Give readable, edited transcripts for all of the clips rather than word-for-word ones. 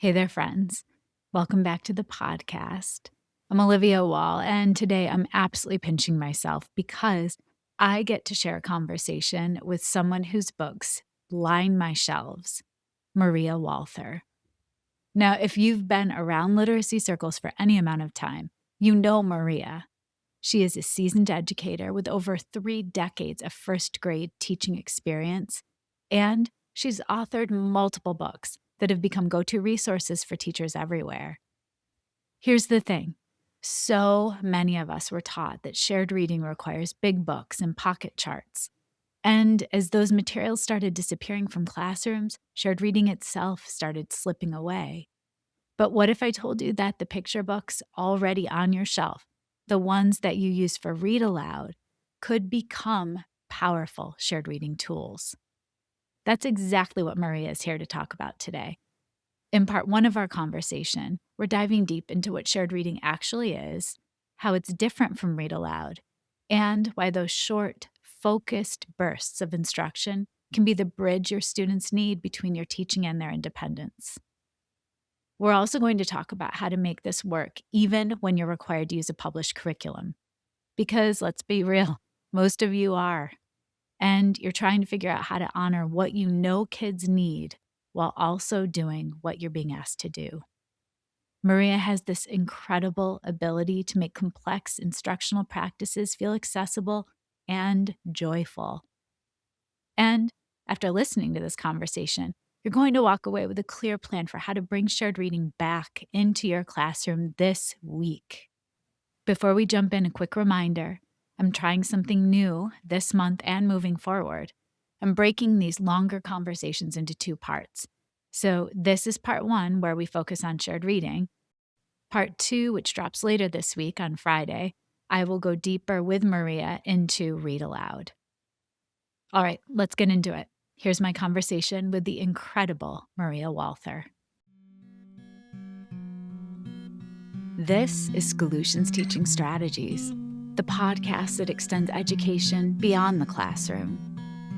Hey there, friends. Welcome back to the podcast. I'm Olivia Wall, and today I'm absolutely pinching myself because I get to share a conversation with someone whose books line my shelves, Maria Walther. Now, if you've been around literacy circles for any amount of time, you know Maria. She is a seasoned educator with over 3 decades of first grade teaching experience, and she's authored multiple books that have become go to resources for teachers everywhere. Here's the thing, so many of us were taught that shared reading requires big books and pocket charts. And as those materials started disappearing from classrooms, shared reading itself started slipping away. But what if I told you that the picture books already on your shelf, the ones that you use for read aloud, could become powerful shared reading tools? That's exactly what Maria is here to talk about today. In part one of our conversation, we're diving deep into what shared reading actually is, how it's different from read aloud, and why those short, focused bursts of instruction can be the bridge your students need between your teaching and their independence. We're also going to talk about how to make this work even when you're required to use a published curriculum. Because let's be real, most of you are. And you're trying to figure out how to honor what you know kids need while also doing what you're being asked to do. Maria has this incredible ability to make complex instructional practices feel accessible and joyful. And after listening to this conversation, you're going to walk away with a clear plan for how to bring shared reading back into your classroom this week. Before we jump in, a quick reminder, I'm trying something new this month and moving forward. I'm breaking these longer conversations into 2 parts. So, this is part 1, where we focus on shared reading. Part 2, which drops later this week on Friday, I will go deeper with Maria into read aloud. All right, let's get into it. Here's my conversation with the incredible Maria Walther. This is Schoolutions Teaching Strategies, the podcast that extends education beyond the classroom.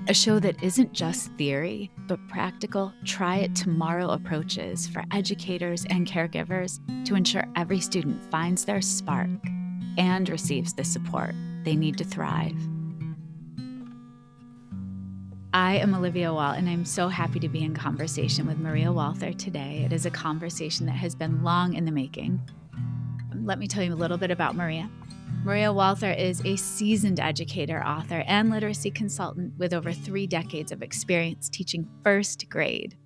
A show that isn't just theory, but practical, try it tomorrow approaches for educators and caregivers to ensure every student finds their spark and receives the support they need to thrive. I am Olivia Wall, and I'm so happy to be in conversation with Maria Walther today. It is a conversation that has been long in the making. Let me tell you a little bit about Maria. Maria Walther is a seasoned educator, author, and literacy consultant with over 3 decades of experience teaching first grade.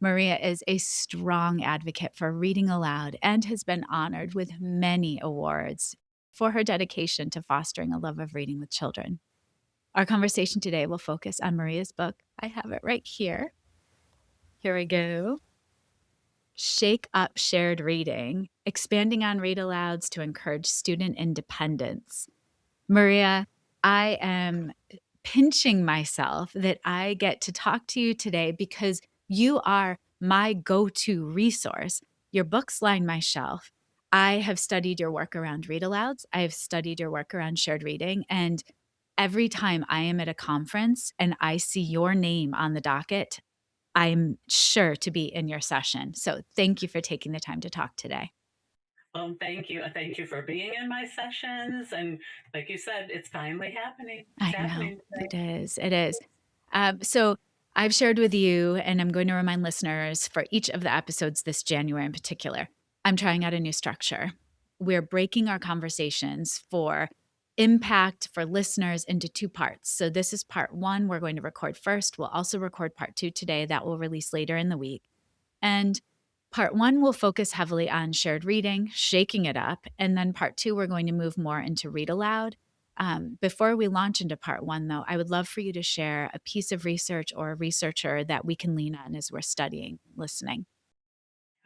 Maria is a strong advocate for reading aloud and has been honored with many awards for her dedication to fostering a love of reading with children. Our conversation today will focus on Maria's book. I have it right here. Here we go. Shake Up Shared Reading, expanding on read alouds to encourage student independence. Maria, I am pinching myself that I get to talk to you today because you are my go-to resource. Your books line my shelf. I have studied your work around read alouds. I have studied your work around shared reading. And every time I am at a conference and I see your name on the docket, I'm sure to be in your session. So thank you for taking the time to talk today. Thank you. Thank you for being in my sessions. And like you said, it's finally happening. It's I know happening it today. is. It is. So I've shared with you, and I'm going to remind listeners for each of the episodes this January in particular, I'm trying out a new structure. We're breaking our conversations for impact for listeners into 2 parts. So this is part 1. We're going to record first. We'll also record part 2 today. That will release later in the week. And part 1 will focus heavily on shared reading, shaking it up. And then part 2, we're going to move more into read aloud. Before we launch into part 1, though, I would love for you to share a piece of research or a researcher that we can lean on as we're studying, listening.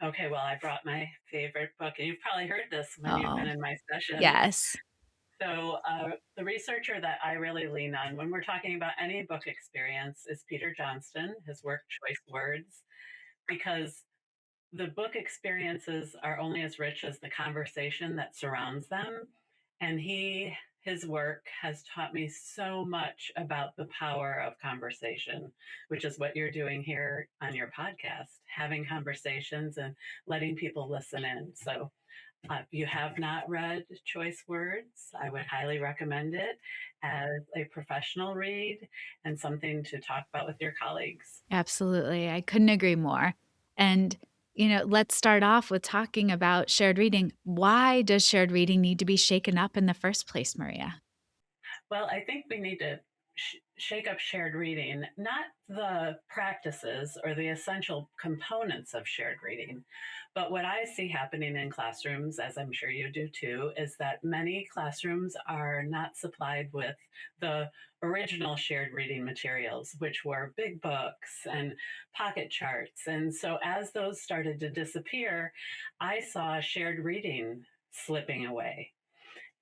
Okay, well, I brought my favorite book, and you've probably heard this when you've been Oh, in my sessions. yes. So, the researcher that I really lean on when we're talking about any book experience is Peter Johnston, his work Choice Words, because the book experiences are only as rich as the conversation that surrounds them. And he his work has taught me so much about the power of conversation, which is what you're doing here on your podcast, having conversations and letting people listen in. So, if you have not read Choice Words, I would highly recommend it as a professional read and something to talk about with your colleagues. Absolutely. I couldn't agree more. And, let's start off with talking about shared reading. Why does shared reading need to be shaken up in the first place, Maria? Well, I think we need to shake up shared reading, not the practices or the essential components of shared reading, but what I see happening in classrooms, as I'm sure you do too, is that many classrooms are not supplied with the original shared reading materials, which were big books and pocket charts. And so as those started to disappear, I saw shared reading slipping away.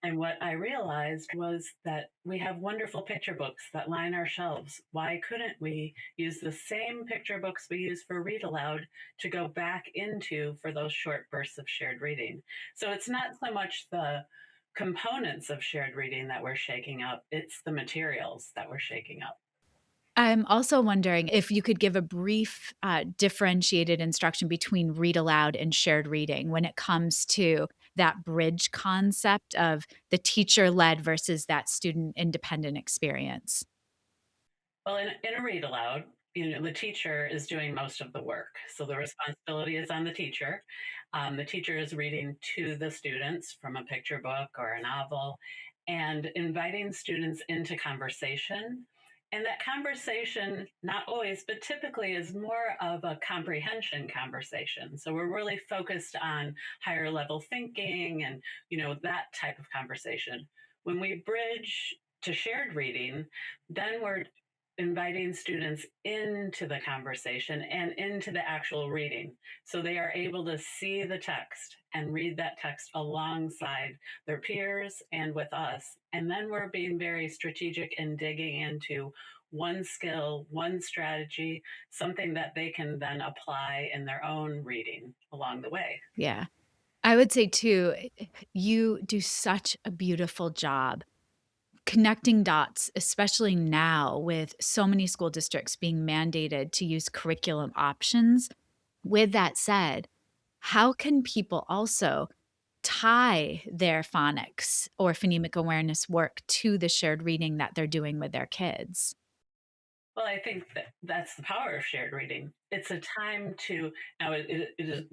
And what I realized was that we have wonderful picture books that line our shelves. Why couldn't we use the same picture books we use for Read Aloud to go back into for those short bursts of shared reading? So it's not so much the components of shared reading that we're shaking up, it's the materials that we're shaking up. I'm also wondering if you could give a brief, differentiated instruction between read aloud and shared reading when it comes to that bridge concept of the teacher led versus that student independent experience. Well, in a read aloud, the teacher is doing most of the work. So the responsibility is on the teacher. The teacher is reading to the students from a picture book or a novel and inviting students into conversation. And that conversation, not always, but typically is more of a comprehension conversation. So we're really focused on higher level thinking and, that type of conversation. When we bridge to shared reading, then we're inviting students into the conversation and into the actual reading. So they are able to see the text and read that text alongside their peers and with us. And then we're being very strategic in digging into one skill, one strategy, something that they can then apply in their own reading along the way. Yeah. I would say too, you do such a beautiful job connecting dots, especially now with so many school districts being mandated to use curriculum options. With that said, how can people also tie their phonics or phonemic awareness work to the shared reading that they're doing with their kids? Well, I think that that's the power of shared reading. It's a time to, now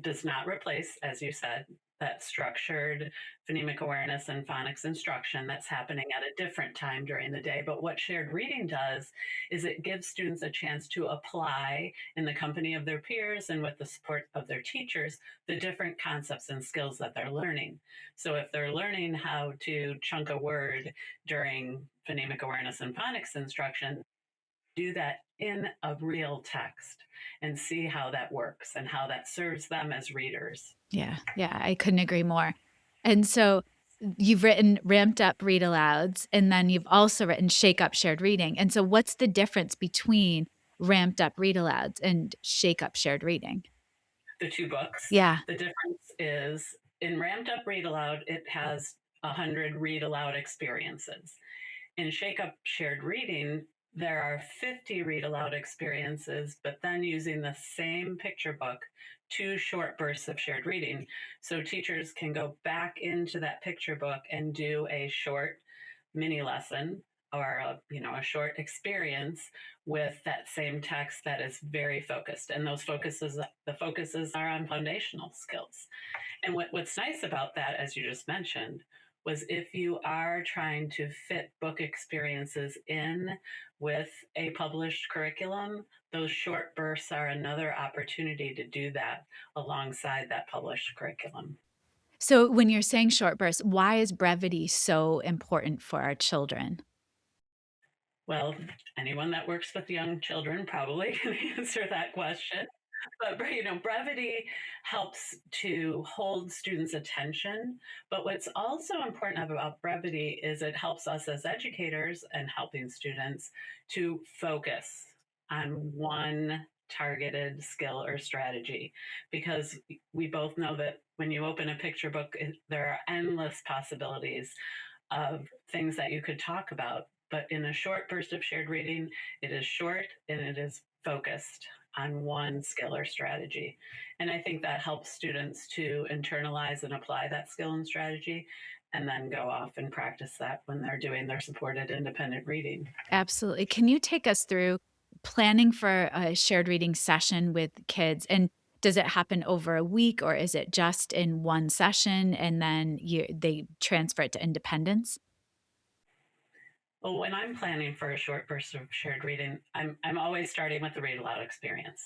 does not replace, as you said, that structured phonemic awareness and phonics instruction that's happening at a different time during the day. But what shared reading does is it gives students a chance to apply in the company of their peers and with the support of their teachers the different concepts and skills that they're learning. So if they're learning how to chunk a word during phonemic awareness and phonics instruction, do that in a real text and see how that works and how that serves them as readers. Yeah, yeah, I couldn't agree more. And so you've written ramped up read alouds, and then you've also written shake up shared reading. And so what's the difference between ramped up read alouds and shake up shared reading? The two books, Yeah, the difference is in Ramped Up Read Aloud, it has 100 read aloud experiences. In Shake Up Shared Reading, there are 50 read aloud experiences, but then using the same picture book, two short bursts of shared reading. So teachers can go back into that picture book and do a short mini lesson or a short experience with that same text that is very focused, and the focuses are on foundational skills. And what's nice about that, as you just mentioned, was if you are trying to fit book experiences in with a published curriculum, those short bursts are another opportunity to do that alongside that published curriculum. so when you're saying short bursts, why is brevity so important for our children? Well, anyone that works with young children probably can answer that question. But brevity helps to hold students' attention. But what's also important about brevity is it helps us as educators and helping students to focus on one targeted skill or strategy, because we both know that when you open a picture book, there are endless possibilities of things that you could talk about. But in a short burst of shared reading, it is short and it is focused on one skill or strategy. And I think that helps students to internalize and apply that skill and strategy and then go off and practice that when they're doing their supported independent reading. Absolutely. Can you take us through planning for a shared reading session with kids? And does it happen over a week or is it just in one session and then they transfer it to independence? Well, when I'm planning for a short burst of shared reading, I'm always starting with the read aloud experience.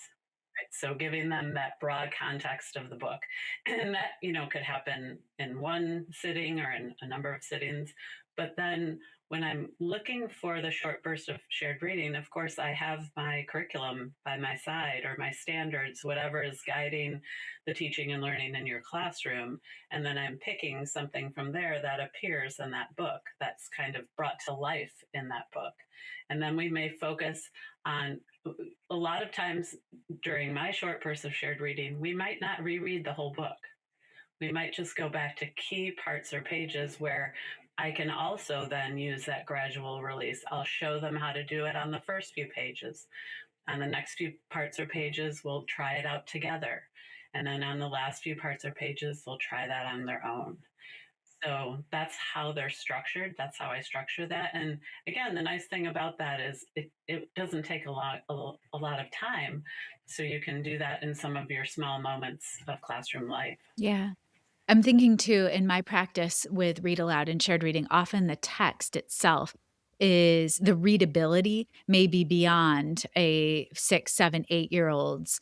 Right? So giving them that broad context of the book. And that, could happen in one sitting or in a number of sittings. But then when I'm looking for the short burst of shared reading, of course, I have my curriculum by my side or my standards, whatever is guiding the teaching and learning in your classroom. And then I'm picking something from there that appears in that book that's kind of brought to life in that book. And then we may focus on a lot of times during my short burst of shared reading, we might not reread the whole book. We might just go back to key parts or pages where I can also then use that gradual release. I'll show them how to do it on the first few pages. On the next few parts or pages, we'll try it out together. And then on the last few parts or pages, they'll try that on their own. So that's how they're structured. That's how I structure that. And again, the nice thing about that is it doesn't take a lot of time. So you can do that in some of your small moments of classroom life. Yeah. I'm thinking too, in my practice with read aloud and shared reading, often the text itself is the readability may be beyond a 6, 7, 8 year old's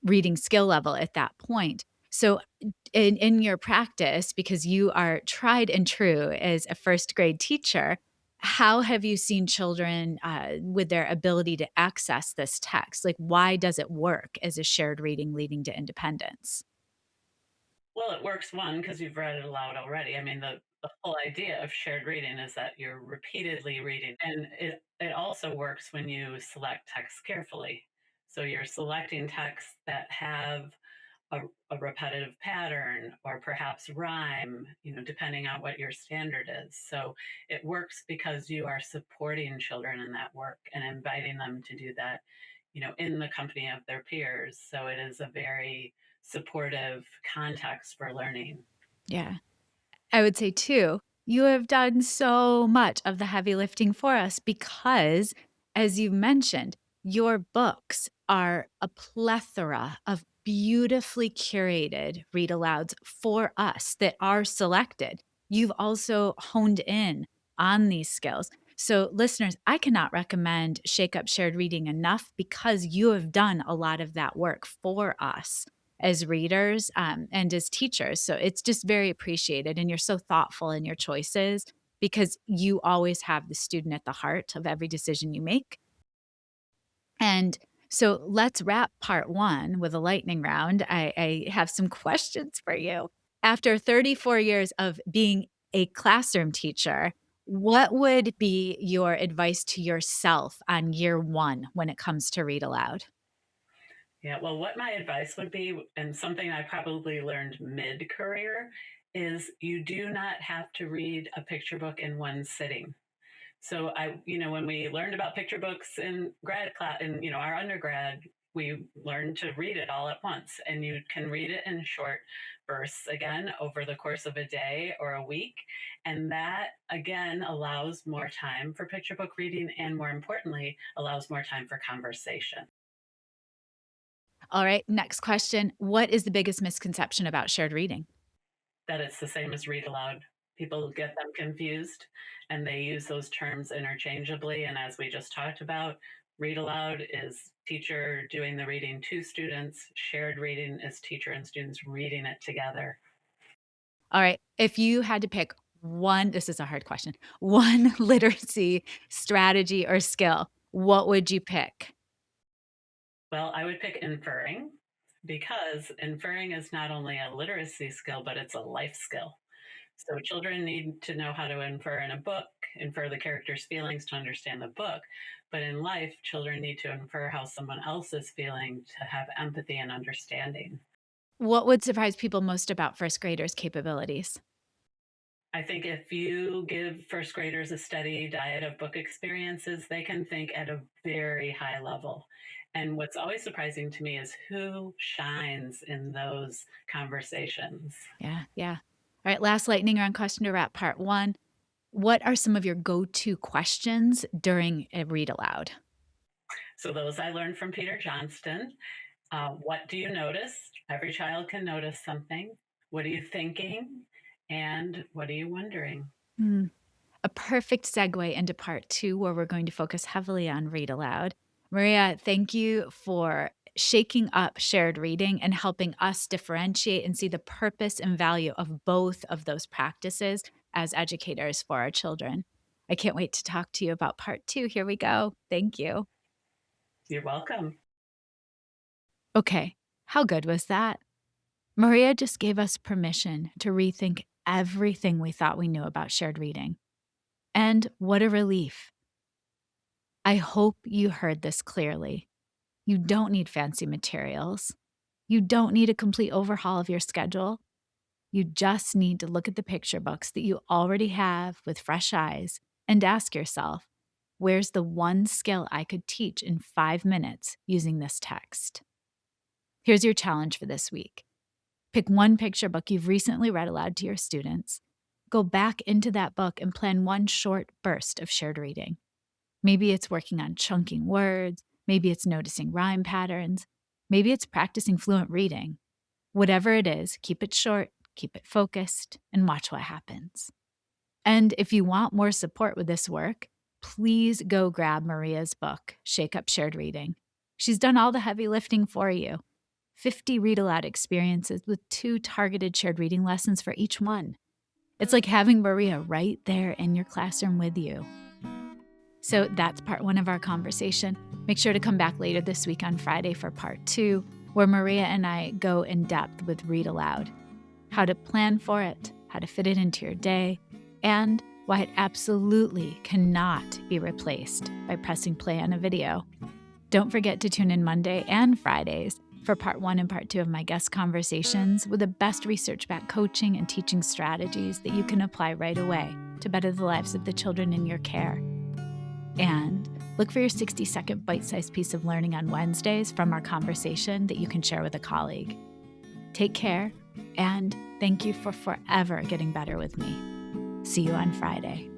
reading skill level at that point. So, in your practice, because you are tried and true as a first grade teacher, how have you seen children with their ability to access this text? Like, why does it work as a shared reading leading to independence? Well, it works one because you've read it aloud already. I mean, the whole idea of shared reading is that you're repeatedly reading, and it also works when you select text carefully. So you're selecting texts that have a repetitive pattern or perhaps rhyme, depending on what your standard is. So it works because you are supporting children in that work and inviting them to do that, in the company of their peers. So it is a very supportive context for learning. Yeah. I would say too, you have done so much of the heavy lifting for us because, as you mentioned, your books are a plethora of beautifully curated read alouds for us that are selected. You've also honed in on these skills. So, listeners, I cannot recommend Shake Up Shared Reading enough because you have done a lot of that work for us as readers and as teachers. So it's just very appreciated. And you're so thoughtful in your choices because you always have the student at the heart of every decision you make. And so let's wrap part one with a lightning round. I have some questions for you. After 34 years of being a classroom teacher, what would be your advice to yourself on year one when it comes to read aloud? Yeah, well, what my advice would be, and something I probably learned mid career, is you do not have to read a picture book in one sitting. So when we learned about picture books in grad class, in our undergrad, we learned to read it all at once, and you can read it in short bursts again over the course of a day or a week, and that again allows more time for picture book reading, and more importantly, allows more time for conversation. All right, next question. What is the biggest misconception about shared reading? That it's the same as read aloud. People get them confused and they use those terms interchangeably. And as we just talked about, read aloud is teacher doing the reading to students, shared reading is teacher and students reading it together. All right, if you had to pick one, this is a hard question, one literacy strategy or skill, what would you pick? Well, I would pick inferring because inferring is not only a literacy skill, but it's a life skill. So children need to know how to infer in a book, infer the character's feelings to understand the book. But in life, children need to infer how someone else is feeling to have empathy and understanding. What would surprise people most about first graders' capabilities? I think if you give first graders a steady diet of book experiences, they can think at a very high level. And what's always surprising to me is who shines in those conversations. Yeah, yeah. All right, last lightning round question to wrap part one. What are some of your go-to questions during a read aloud? So, those I learned from Peter Johnston. What do you notice? Every child can notice something. What are you thinking? And what are you wondering? Hmm. A perfect segue into part two, where we're going to focus heavily on read aloud. Maria, thank you for shaking up shared reading and helping us differentiate and see the purpose and value of both of those practices as educators for our children. I can't wait to talk to you about part two. Here we go. Thank you. You're welcome. Okay, how good was that? Maria just gave us permission to rethink everything we thought we knew about shared reading. And what a relief. I hope you heard this clearly. You don't need fancy materials. You don't need a complete overhaul of your schedule. You just need to look at the picture books that you already have with fresh eyes and ask yourself, where's the one skill I could teach in 5 minutes using this text? Here's your challenge for this week. Pick one picture book you've recently read aloud to your students. Go back into that book and plan one short burst of shared reading. Maybe it's working on chunking words. Maybe it's noticing rhyme patterns. Maybe it's practicing fluent reading. Whatever it is, keep it short, keep it focused, and watch what happens. And if you want more support with this work, please go grab Maria's book, Shake Up Shared Reading. She's done all the heavy lifting for you. 50 read aloud experiences with 2 targeted shared reading lessons for each one. It's like having Maria right there in your classroom with you. So that's part one of our conversation. Make sure to come back later this week on Friday for part two, where Maria and I go in depth with Read Aloud, how to plan for it, how to fit it into your day, and why it absolutely cannot be replaced by pressing play on a video. Don't forget to tune in Monday and Fridays for part one and part two of my guest conversations with the best research-backed coaching and teaching strategies that you can apply right away to better the lives of the children in your care. And look for your 60-second bite-sized piece of learning on Wednesdays from our conversation that you can share with a colleague. Take care, and thank you for forever getting better with me. See you on Friday.